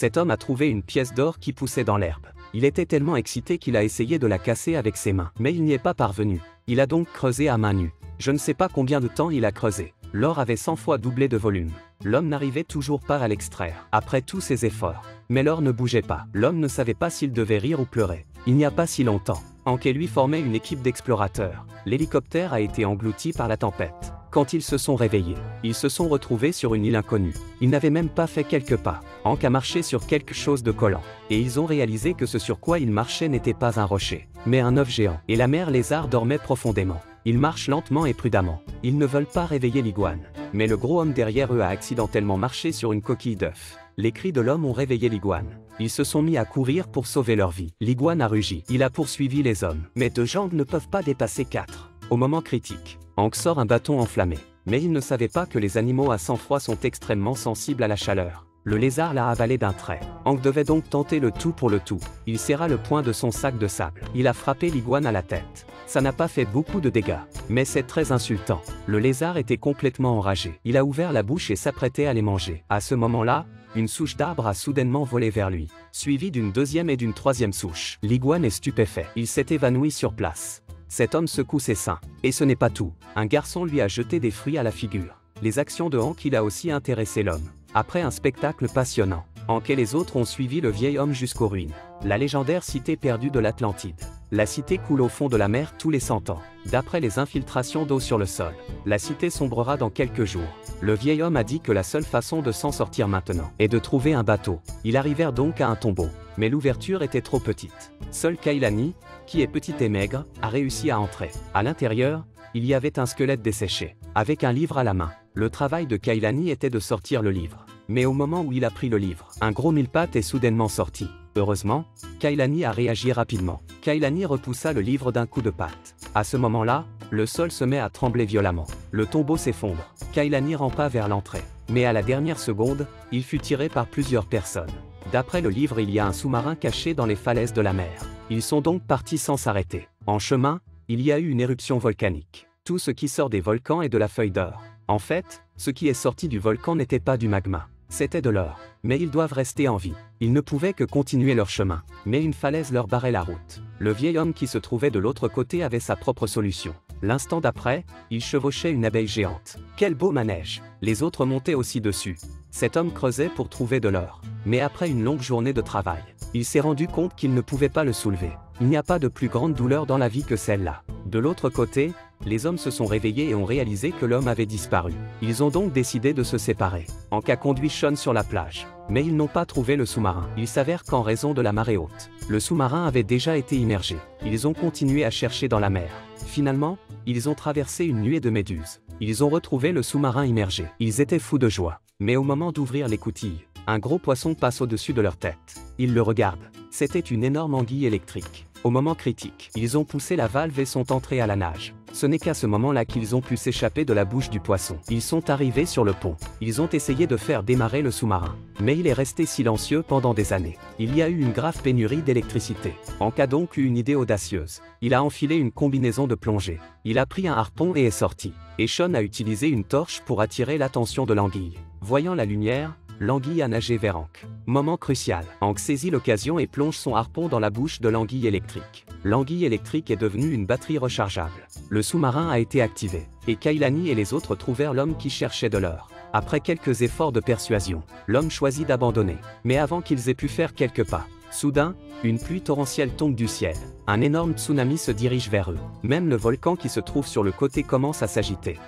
Cet homme a trouvé une pièce d'or qui poussait dans l'herbe. Il était tellement excité qu'il a essayé de la casser avec ses mains. Mais il n'y est pas parvenu. Il a donc creusé à main nue. Je ne sais pas combien de temps il a creusé. L'or avait 100 fois doublé de volume. L'homme n'arrivait toujours pas à l'extraire, après tous ses efforts. Mais l'or ne bougeait pas. L'homme ne savait pas s'il devait rire ou pleurer. Il n'y a pas si longtemps, Hank et lui formaient une équipe d'explorateurs. L'hélicoptère a été englouti par la tempête. Quand ils se sont réveillés, ils se sont retrouvés sur une île inconnue. Ils n'avaient même pas fait quelques pas. Hank a marché sur quelque chose de collant. Et ils ont réalisé que ce sur quoi ils marchaient n'était pas un rocher, mais un œuf géant. Et la mère lézard dormait profondément. Ils marchent lentement et prudemment. Ils ne veulent pas réveiller l'iguane. Mais le gros homme derrière eux a accidentellement marché sur une coquille d'œuf. Les cris de l'homme ont réveillé l'iguane. Ils se sont mis à courir pour sauver leur vie. L'iguane a rugi. Il a poursuivi les hommes. Mais 2 jambes ne peuvent pas dépasser 4. Au moment critique, Hank sort un bâton enflammé. Mais il ne savait pas que les animaux à sang froid sont extrêmement sensibles à la chaleur. Le lézard l'a avalé d'un trait. Hank devait donc tenter le tout pour le tout. Il serra le poing de son sac de sable. Il a frappé l'iguane à la tête. Ça n'a pas fait beaucoup de dégâts, mais c'est très insultant. Le lézard était complètement enragé. Il a ouvert la bouche et s'apprêtait à les manger. À ce moment-là, une souche d'arbre a soudainement volé vers lui, suivie d'une deuxième et d'une troisième souche. L'iguane est stupéfait. Il s'est évanoui sur place. Cet homme secoue ses seins. Et ce n'est pas tout. Un garçon lui a jeté des fruits à la figure. Les actions de Hank a aussi intéressé l'homme. Après un spectacle passionnant, Hank et les autres ont suivi le vieil homme jusqu'aux ruines. La légendaire cité perdue de l'Atlantide. La cité coule au fond de la mer tous les 100 ans. D'après les infiltrations d'eau sur le sol, la cité sombrera dans quelques jours. Le vieil homme a dit que la seule façon de s'en sortir maintenant est de trouver un bateau. Ils arrivèrent donc à un tombeau. Mais l'ouverture était trop petite. Seul Kailani, qui est petit et maigre, a réussi à entrer. À l'intérieur, il y avait un squelette desséché, avec un livre à la main. Le travail de Kailani était de sortir le livre. Mais au moment où il a pris le livre, un gros mille-pattes est soudainement sorti. Heureusement, Kailani a réagi rapidement. Kailani repoussa le livre d'un coup de patte. À ce moment-là, le sol se met à trembler violemment. Le tombeau s'effondre. Kailani rampa vers l'entrée. Mais à la dernière seconde, il fut tiré par plusieurs personnes. D'après le livre, il y a un sous-marin caché dans les falaises de la mer. Ils sont donc partis sans s'arrêter. En chemin, il y a eu une éruption volcanique. Tout ce qui sort des volcans est de la feuille d'or. En fait, ce qui est sorti du volcan n'était pas du magma. C'était de l'or. Mais ils doivent rester en vie. Ils ne pouvaient que continuer leur chemin. Mais une falaise leur barrait la route. Le vieil homme qui se trouvait de l'autre côté avait sa propre solution. L'instant d'après, il chevauchait une abeille géante. Quel beau manège! Les autres montaient aussi dessus. Cet homme creusait pour trouver de l'or. Mais après une longue journée de travail, il s'est rendu compte qu'il ne pouvait pas le soulever. Il n'y a pas de plus grande douleur dans la vie que celle-là. De l'autre côté, les hommes se sont réveillés et ont réalisé que l'homme avait disparu. Ils ont donc décidé de se séparer. Hank a conduit Sean sur la plage. Mais ils n'ont pas trouvé le sous-marin. Il s'avère qu'en raison de la marée haute, le sous-marin avait déjà été immergé. Ils ont continué à chercher dans la mer. Finalement, ils ont traversé une nuée de méduses. Ils ont retrouvé le sous-marin immergé. Ils étaient fous de joie. Mais au moment d'ouvrir l'écoutille, un gros poisson passe au-dessus de leur tête. Ils le regardent. C'était une énorme anguille électrique. Au moment critique, ils ont poussé la valve et sont entrés à la nage. Ce n'est qu'à ce moment-là qu'ils ont pu s'échapper de la bouche du poisson. Ils sont arrivés sur le pont. Ils ont essayé de faire démarrer le sous-marin. Mais il est resté silencieux pendant des années. Il y a eu une grave pénurie d'électricité. Hank a donc eu une idée audacieuse. Il a enfilé une combinaison de plongée. Il a pris un harpon et est sorti. Et Sean a utilisé une torche pour attirer l'attention de l'anguille. Voyant la lumière, l'anguille a nagé vers Hank. Moment crucial. Hank saisit l'occasion et plonge son harpon dans la bouche de l'anguille électrique. L'anguille électrique est devenue une batterie rechargeable. Le sous-marin a été activé. Et Kailani et les autres trouvèrent l'homme qui cherchait de l'or. Après quelques efforts de persuasion, l'homme choisit d'abandonner. Mais avant qu'ils aient pu faire quelques pas, soudain, une pluie torrentielle tombe du ciel. Un énorme tsunami se dirige vers eux. Même le volcan qui se trouve sur le côté commence à s'agiter.